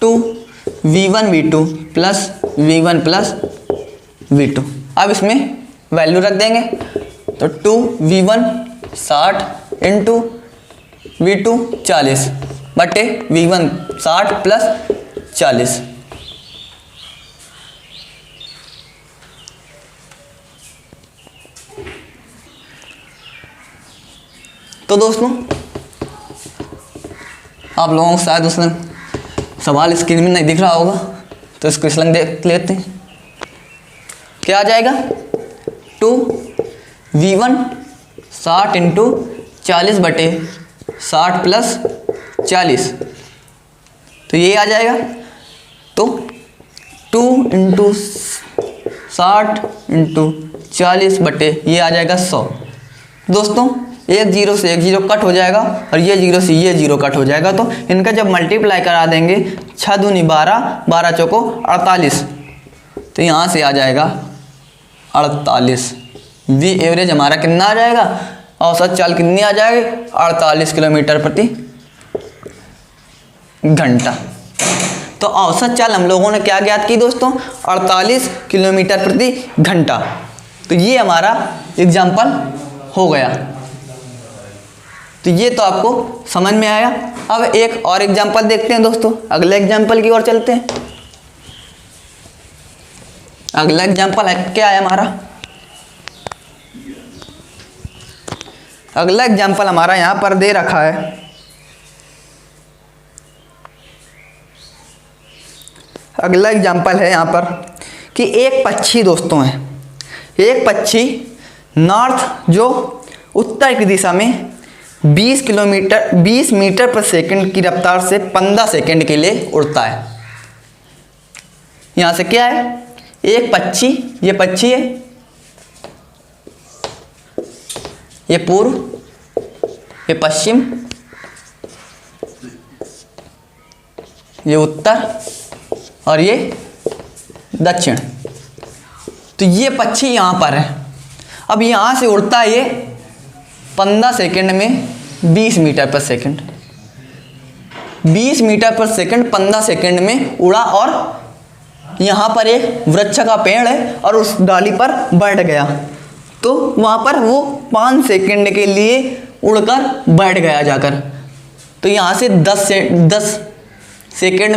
2V1 V2 plus V1 plus V2। अब इसमें वैल्यू रख देंगे तो 2V1 60 इंटू V2 40 बटे V1 60 प्लस 40। तो दोस्तों आप लोगों को शायद उसमें सवाल स्क्रीन में नहीं दिख रहा होगा, तो इसको स्लंग देख लेते हैं, क्या आ जाएगा 2v1 60 इंटू 40/60 प्लस 40, तो ये आ जाएगा। तो 2 इंटू 60 इंटू 40 ये आ जाएगा 100। दोस्तों एक जीरो से एक जीरो कट हो जाएगा और ये जीरो से ये जीरो कट हो जाएगा, तो इनका जब मल्टीप्लाई करा देंगे 6 दूनी 12, 12 चौको 48, तो यहाँ से आ जाएगा 48। वी एवरेज हमारा कितना आ जाएगा, औसत चाल कितनी आ जाएगी 48 किलोमीटर प्रति घंटा। तो औसत चाल हम लोगों ने क्या ज्ञात की दोस्तों, 48 किलोमीटर प्रति घंटा। तो ये हमारा एग्जाम्पल हो गया। तो ये तो आपको समझ में आया। अब एक और एग्जाम्पल देखते हैं दोस्तों, अगले एग्जाम्पल की ओर चलते हैं। अगला एग्जाम्पल है क्या है हमारा, अगला एग्जाम्पल हमारा यहाँ पर दे रखा है। अगला एग्जाम्पल है यहाँ पर कि एक पक्षी दोस्तों है, एक पक्षी नॉर्थ जो उत्तर की दिशा में 20 मीटर पर सेकंड की रफ्तार से 15 सेकंड के लिए उड़ता है। यहाँ से क्या है, एक पक्षी, ये पक्षी है, ये पूर्व, ये पश्चिम, ये उत्तर और ये दक्षिण। तो ये पक्षी यहाँ पर है। अब यहाँ से उड़ता है ये 15 सेकंड में 20 मीटर पर सेकंड, 20 मीटर पर सेकंड 15 सेकंड में उड़ा और यहाँ पर एक वृक्ष का पेड़ है और उस डाली पर बैठ गया। तो वहाँ पर वो 5 सेकंड के लिए उड़कर बैठ गया जाकर। तो यहाँ से 10 सेकंड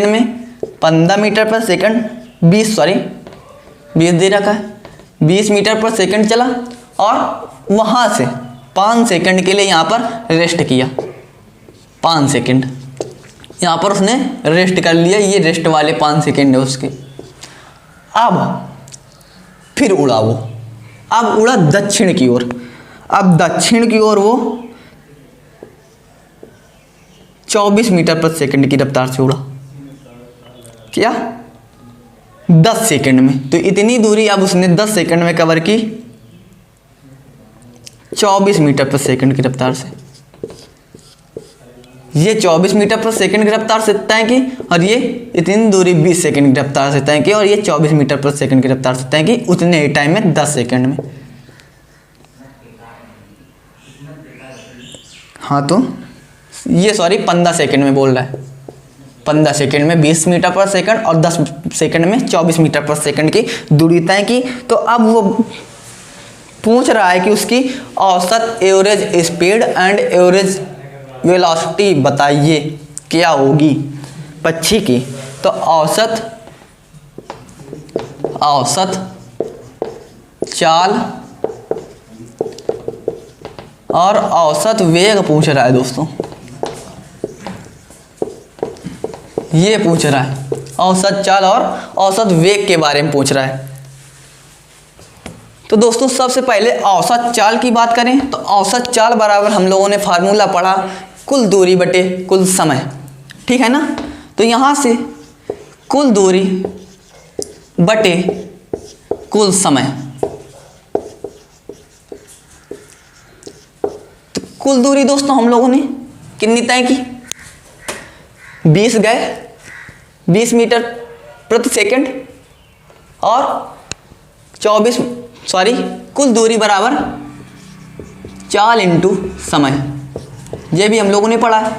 में 15 मीटर पर सेकंड 20 दे रखा है, 20 मीटर पर सेकंड चला और वहाँ से 5 सेकंड के लिए यहाँ पर रेस्ट किया। 5 सेकंड यहाँ पर उसने रेस्ट कर लिया, ये रेस्ट वाले 5 सेकंड है उसके। अब फिर उड़ा वो, अब उड़ा दक्षिण की ओर। अब दक्षिण की ओर वो 24 मीटर पर सेकंड की रफ्तार से उड़ा, क्या 10 सेकंड में। तो इतनी दूरी अब उसने 10 सेकंड में कवर की 24 मीटर पर सेकंड की रफ्तार से। ये 24 मीटर पर सेकंड की रफ्तार से तय की और ये इतनी दूरी 20 सेकंड की रफ्तार से तय की और ये 24 मीटर पर सेकंड की रफ्तार से तय की उतने ही टाइम में 10 सेकंड में। हाँ तो ये 15 सेकंड में बोल रहा है, 15 सेकंड में 20 मीटर पर सेकंड और 10 सेकंड में 24 मीटर पर सेकंड की दूरी तय की। तो अब वो पूछ रहा है कि उसकी औसत average speed and average velocity बताइए क्या होगी पक्षी की। तो औसत चाल और औसत वेग पूछ रहा है दोस्तों, ये पूछ रहा है औसत चाल और औसत वेग के बारे में पूछ रहा है। तो दोस्तों सबसे पहले औसत चाल की बात करें तो औसत चाल बराबर हम लोगों ने फार्मूला पढ़ा कुल दूरी बटे कुल समय, ठीक है ना। तो यहाँ से कुल दूरी बटे कुल समय, तो कुल दूरी दोस्तों हम लोगों ने कितनी तय की, 20 गए 20 मीटर प्रति सेकंड और कुल दूरी बराबर चाल इंटू समय। ये भी हम लोगों ने पढ़ा है,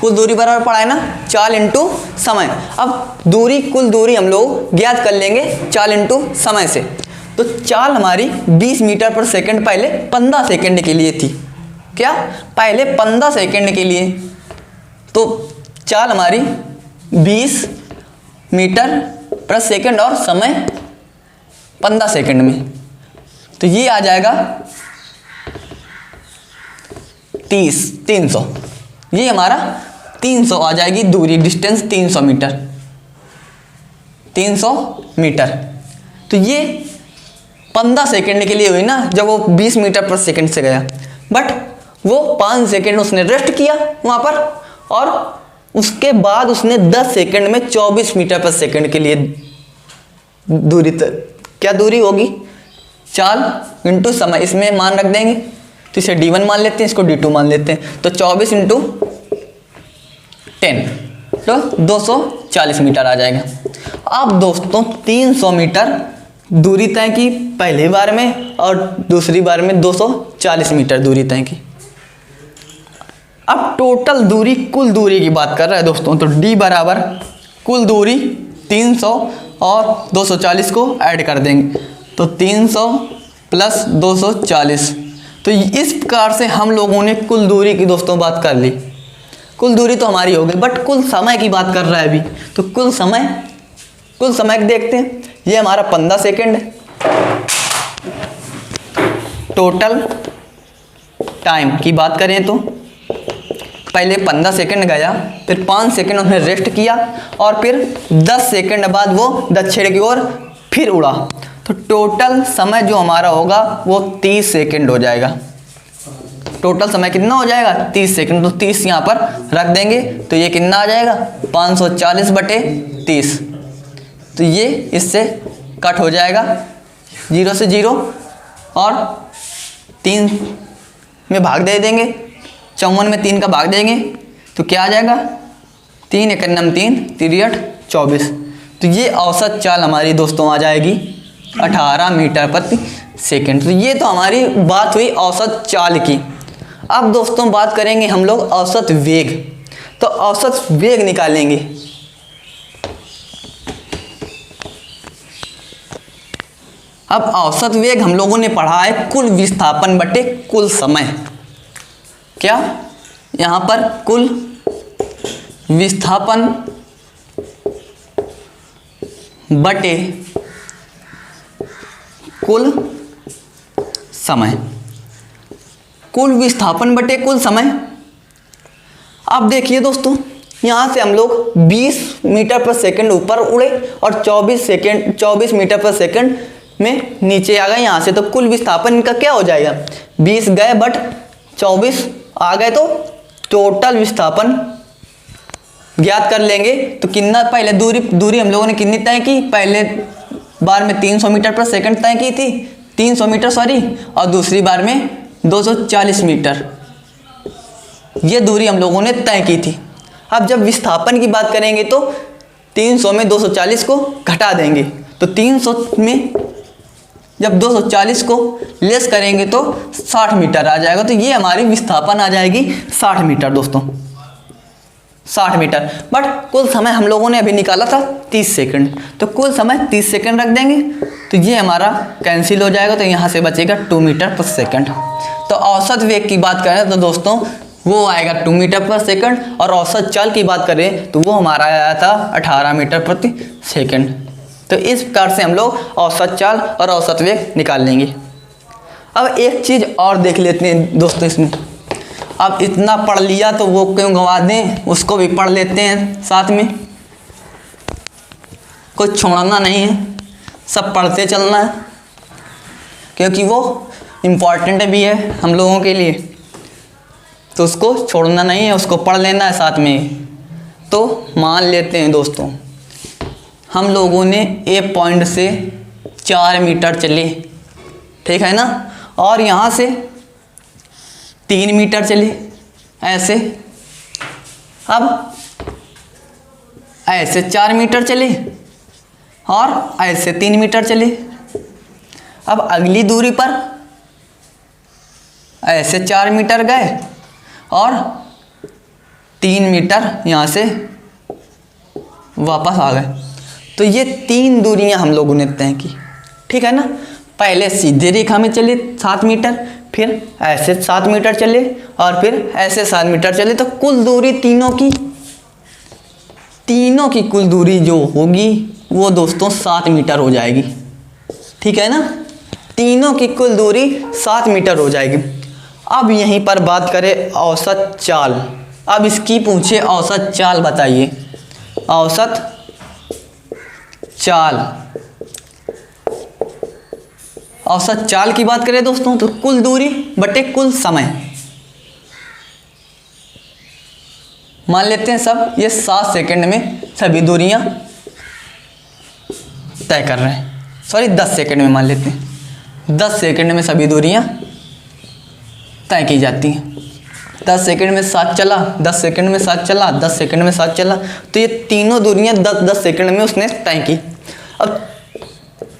कुल दूरी बराबर पढ़ा है ना, चाल इंटू समय। अब कुल दूरी हम लोग ज्ञात कर लेंगे चाल इंटू समय से। तो चाल हमारी 20 मीटर पर सेकंड पहले 15 सेकंड के लिए थी, क्या पहले 15 सेकंड के लिए। तो चाल हमारी 20 मीटर पर सेकंड और समय 15 सेकंड में। तो ये आ जाएगा 300। ये हमारा 300 आ जाएगी दूरी, डिस्टेंस 300 मीटर, 300 मीटर। तो ये 15 सेकंड के लिए हुई ना, जब वो 20 मीटर पर सेकंड से गया, बट वो 5 सेकंड उसने रेस्ट किया वहाँ पर, और उसके बाद उसने 10 सेकंड में 24 मीटर पर सेकंड के लिए दूरी क्या दूरी होगी, चाल इंटू समय, इसमें मान रख देंगे। तो इसे D1 मान लेते हैं, इसको D2 मान लेते हैं। तो 24 इंटू 10 तो 240 मीटर आ जाएगा। अब दोस्तों 300 मीटर दूरी तय की पहली बार में, और दूसरी बार में 240 मीटर दूरी तय की। अब टोटल दूरी, कुल दूरी की बात कर रहे हैं दोस्तों, तो D बराबर कुल दूरी 300 और 240 को ऐड कर देंगे, तो 300 प्लस 240। तो इस प्रकार से हम लोगों ने कुल दूरी की दोस्तों बात कर ली। कुल दूरी तो हमारी हो गई, बट कुल समय की बात कर रहा है अभी, तो कुल समय देखते हैं। ये हमारा 15 सेकंड है। टोटल टाइम की बात करें तो पहले 15 सेकंड गया, फिर 5 सेकंड उसने रेस्ट किया, और फिर 10 सेकंड बाद वो दक्षिण की ओर फिर उड़ा। तो टोटल समय जो हमारा होगा वो 30 सेकंड हो जाएगा। टोटल समय कितना हो जाएगा, 30 सेकंड। तो 30 यहाँ पर रख देंगे, तो ये कितना आ जाएगा, 540/30। तो ये इससे कट हो जाएगा, 0 से 0, और 3 में भाग दे देंगे, 54 में 3 का भाग देंगे, तो क्या आ जाएगा, 3 × 3 = 3 × 24। तो ये औसत चाल हमारी दोस्तों आ जाएगी 18 मीटर प्रति सेकंड। तो ये तो हमारी बात हुई औसत चाल की। अब दोस्तों बात करेंगे हम लोग औसत वेग। तो औसत वेग निकालेंगे। अब औसत वेग हम लोगों ने पढ़ा है कुल विस्थापन बटे कुल समय। क्या यहाँ पर कुल विस्थापन बटे कुल समय, कुल विस्थापन बटे कुल समय। अब देखिए दोस्तों, यहाँ से हम लोग 20 मीटर पर सेकंड ऊपर उड़े और 24 मीटर पर सेकंड में नीचे आ गए यहाँ से। तो कुल विस्थापन इनका क्या हो जाएगा, 20 गए बट 24 आ गए, तो टोटल विस्थापन ज्ञात कर लेंगे। तो कितना, पहले दूरी हम लोगों ने कितनी तय की, पहले बार में 300 मीटर पर सेकंड तय की थी, 300 मीटर सॉरी, और दूसरी बार में 240 मीटर, ये दूरी हम लोगों ने तय की थी। अब जब विस्थापन की बात करेंगे तो 300 में 240 को घटा देंगे, तो 300 में जब 240 को लेस करेंगे तो 60 मीटर आ जाएगा। तो ये हमारी विस्थापन आ जाएगी 60 मीटर दोस्तों, 60 मीटर। बट कुल समय हम लोगों ने अभी निकाला था 30 सेकंड, तो कुल समय 30 सेकंड रख देंगे, तो ये हमारा कैंसिल हो जाएगा। तो यहाँ से बचेगा 2 मीटर पर सेकंड। तो औसत वेग की बात करें तो दोस्तों वो आएगा 2 मीटर पर सेकंड, और औसत चाल की बात करें तो वो हमारा आया था 18 मीटर प्रति सेकंड। तो इस प्रकार से हम लोग औसत चाल और औसत वेग निकाल लेंगे। अब एक चीज़ और देख लेते हैं दोस्तों इसमें। अब इतना पढ़ लिया तो वो क्यों गंवा दें, उसको भी पढ़ लेते हैं साथ में, कुछ छोड़ना नहीं है, सब पढ़ते चलना है, क्योंकि वो इम्पॉर्टेंट भी है हम लोगों के लिए, तो उसको छोड़ना नहीं है, उसको पढ़ लेना है साथ में। तो मान लेते हैं दोस्तों, हम लोगों ने ए पॉइंट से 4 मीटर चले, ठीक है ना, और यहाँ से 3 मीटर चले ऐसे, अब ऐसे 4 मीटर चले और ऐसे 3 मीटर चले। अब अगली दूरी पर ऐसे 4 मीटर गए और 3 मीटर यहाँ से वापस आ गए। तो ये 3 दूरियां हम लोगों ने तय की, ठीक है ना। पहले सीधे रेखा में चले 7 मीटर, फिर ऐसे 7 मीटर चले और फिर ऐसे 7 मीटर चले। तो कुल दूरी तीनों की कुल दूरी जो होगी वो दोस्तों 7 मीटर हो जाएगी, ठीक है ना। तीनों की कुल दूरी 7 मीटर हो जाएगी। अब यहीं पर बात करें औसत चाल, अब इसकी पूछे औसत चाल बताइए। औसत चाल, औसत चाल की बात करें दोस्तों तो कुल दूरी बटे कुल समय। मान लेते हैं सब ये 7 सेकंड में सभी दूरियां तय कर रहे हैं, सॉरी 10 सेकंड में मान लेते हैं, 10 सेकंड में सभी दूरियां तय की जाती हैं। 10 सेकंड में 7 चला, 10 सेकंड में 7 चला, 10 सेकंड में 7 चला, तो ये तीनों दूरियां 10-10 सेकंड में उसने तय की। अब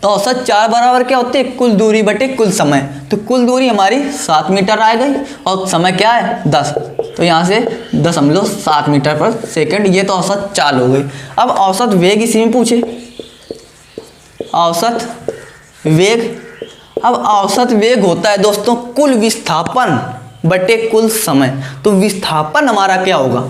तो औसत चाल बराबर क्या होती है? कुल दूरी बटे कुल समय। तो कुल दूरी हमारी 7 मीटर आ गई और समय क्या है 10, तो यहाँ से 0.7 मीटर पर सेकंड, ये तो औसत चाल हो गई। अब औसत वेग इसी में पूछे, औसत वेग। अब औसत वेग होता है दोस्तों कुल विस्थापन बटे कुल समय। तो विस्थापन हमारा क्या होगा?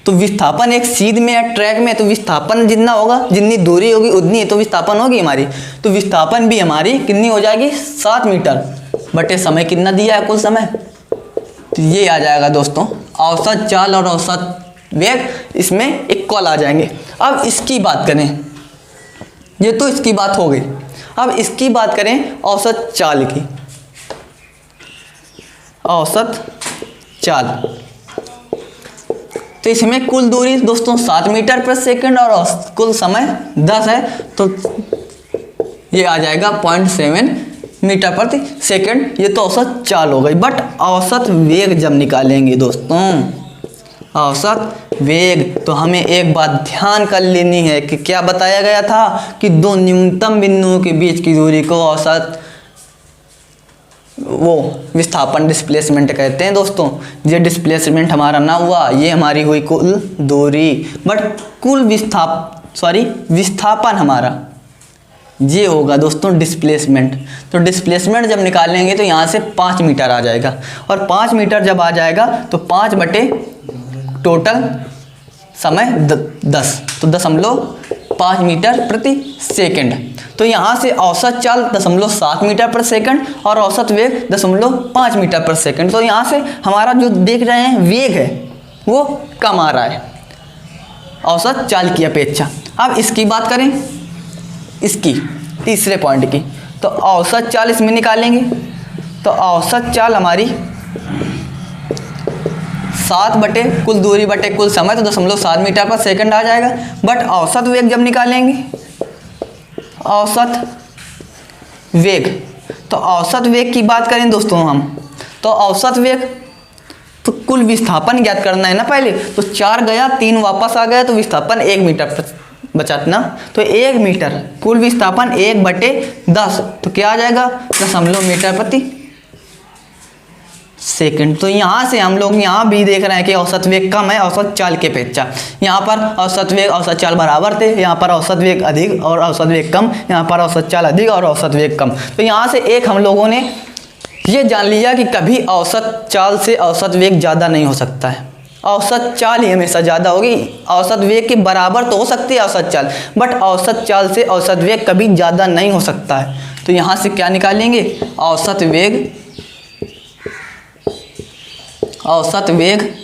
तो विस्थापन एक सीध में या ट्रैक में, तो विस्थापन जितना होगा, जितनी दूरी होगी उतनी तो विस्थापन होगी हमारी। तो विस्थापन भी हमारी कितनी हो जाएगी 7 मीटर बटे समय कितना दिया है कुल समय। तो ये आ जाएगा दोस्तों औसत चाल और औसत वेग इसमें इक्वल आ जाएंगे। अब इसकी बात करें, ये तो इसकी बात हो गई। अब इसकी बात करें औसत चाल की। औसत चाल तो इसमें कुल दूरी दोस्तों 7 मीटर पर सेकंड और कुल समय 10 है, तो ये आ जाएगा 0.7 मीटर प्रति सेकंड। ये तो औसत चाल हो गई। बट औसत वेग जब निकालेंगे दोस्तों, औसत वेग, तो हमें एक बात ध्यान कर लेनी है कि क्या बताया गया था कि दो न्यूनतम बिंदुओं के बीच की दूरी को औसत वो विस्थापन डिस्प्लेसमेंट कहते हैं दोस्तों। ये डिस्प्लेसमेंट हमारा ना हुआ, ये हमारी हुई कुल दूरी, बट कुल विस्थापन हमारा ये होगा दोस्तों डिस्प्लेसमेंट। तो डिस्प्लेसमेंट जब निकालेंगे तो यहाँ से 5 मीटर आ जाएगा, और 5 मीटर जब आ जाएगा तो 5 बटे टोटल समय 10, तो 0.5 मीटर प्रति सेकंड। तो यहाँ से औसत चाल 0.7 मीटर पर सेकंड और औसत वेग 0.5 मीटर पर सेकंड। तो यहाँ से हमारा जो देख रहे हैं वेग है वो कम आ रहा है औसत चाल की अपेक्षा। अब इसकी बात करें, इसकी तीसरे पॉइंट की, तो औसत चाल इसमें निकालेंगे। तो औसत चाल हमारी 7 बटे कुल दूरी बटे कुल समय, तो 0.7 मीटर पर सेकंड आ जाएगा। बट औसत वेग जब निकालेंगे, औसत वेग, तो औसत वेग की बात करें दोस्तों हम, तो औसत वेग तो कुल विस्थापन ज्ञात करना है ना पहले। तो 4 गया 3 वापस आ गया, तो विस्थापन 1 मीटर पर बचा ना, तो 1 मीटर कुल विस्थापन 1/10, तो क्या आ जाएगा 0.0 मीटर प्रति सेकंड। तो यहाँ से हम लोग यहाँ भी देख रहे हैं कि औसत वेग कम है औसत चाल के अपेक्षा। यहाँ पर औसत वेग औसत चाल बराबर थे, यहाँ पर औसत वेग अधिक और औसत वेग कम, यहाँ पर औसत चाल अधिक और औसत वेग कम। तो यहाँ से एक हम लोगों ने ये जान लिया कि कभी औसत चाल से औसत वेग ज़्यादा नहीं हो सकता है, औसत चाल ही हमेशा ज़्यादा होगी। औसत वेग के बराबर तो हो सकती है औसत चाल, बट औसत चाल से औसत वेग कभी ज़्यादा नहीं हो सकता है। तो यहाँ से क्या निकालेंगे, औसत वेग, औसत वेग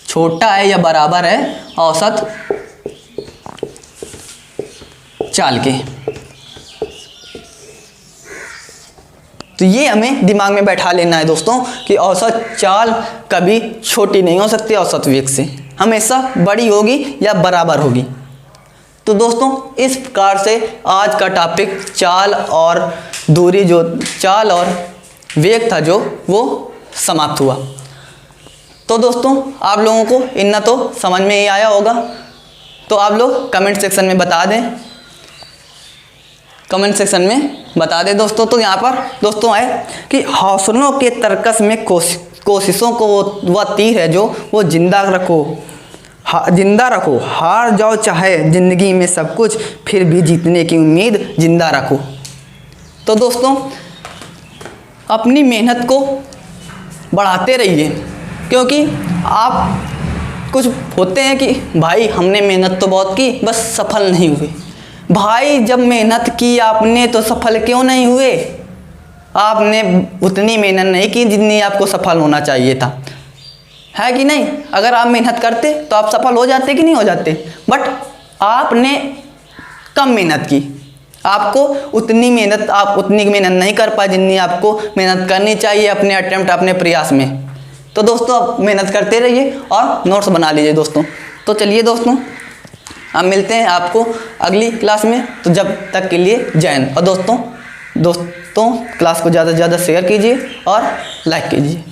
छोटा है या बराबर है औसत चाल के। तो ये हमें दिमाग में बैठा लेना है दोस्तों कि औसत चाल कभी छोटी नहीं हो सकती औसत वेग से, हमेशा बड़ी होगी या बराबर होगी। तो दोस्तों इस प्रकार से आज का टॉपिक चाल और दूरी, जो चाल और वेग था जो वो समाप्त हुआ। तो दोस्तों आप लोगों को इतना तो समझ में ही आया होगा, तो आप लोग कमेंट सेक्शन में बता दें, कमेंट सेक्शन में बता दें दोस्तों। तो यहाँ पर दोस्तों है कि हौसलों के तर्कस में कोशिशों को वह तीर है जो वो जिंदा रखो, जिंदा रखो, हार जाओ चाहे ज़िंदगी में सब कुछ, फिर भी जीतने की उम्मीद जिंदा रखो। तो दोस्तों अपनी मेहनत को बढ़ाते रहिए, क्योंकि आप कुछ होते हैं कि भाई हमने मेहनत तो बहुत की बस सफल नहीं हुए। भाई जब मेहनत की आपने तो सफल क्यों नहीं हुए? आपने उतनी मेहनत नहीं की जितनी आपको सफल होना चाहिए था, है कि नहीं। अगर आप मेहनत करते तो आप सफल हो जाते कि नहीं हो जाते, बट आपने कम मेहनत की, आपको उतनी मेहनत आप उतनी मेहनत नहीं कर पाए जितनी आपको मेहनत करनी चाहिए अपने अटेम्प्ट अपने प्रयास में। तो दोस्तों आप मेहनत करते रहिए और नोट्स बना लीजिए दोस्तों। तो चलिए दोस्तों, हम मिलते हैं आपको अगली क्लास में। तो जब तक के लिए जय हिंद। और दोस्तों क्लास को ज़्यादा से ज़्यादा शेयर कीजिए और लाइक कीजिए।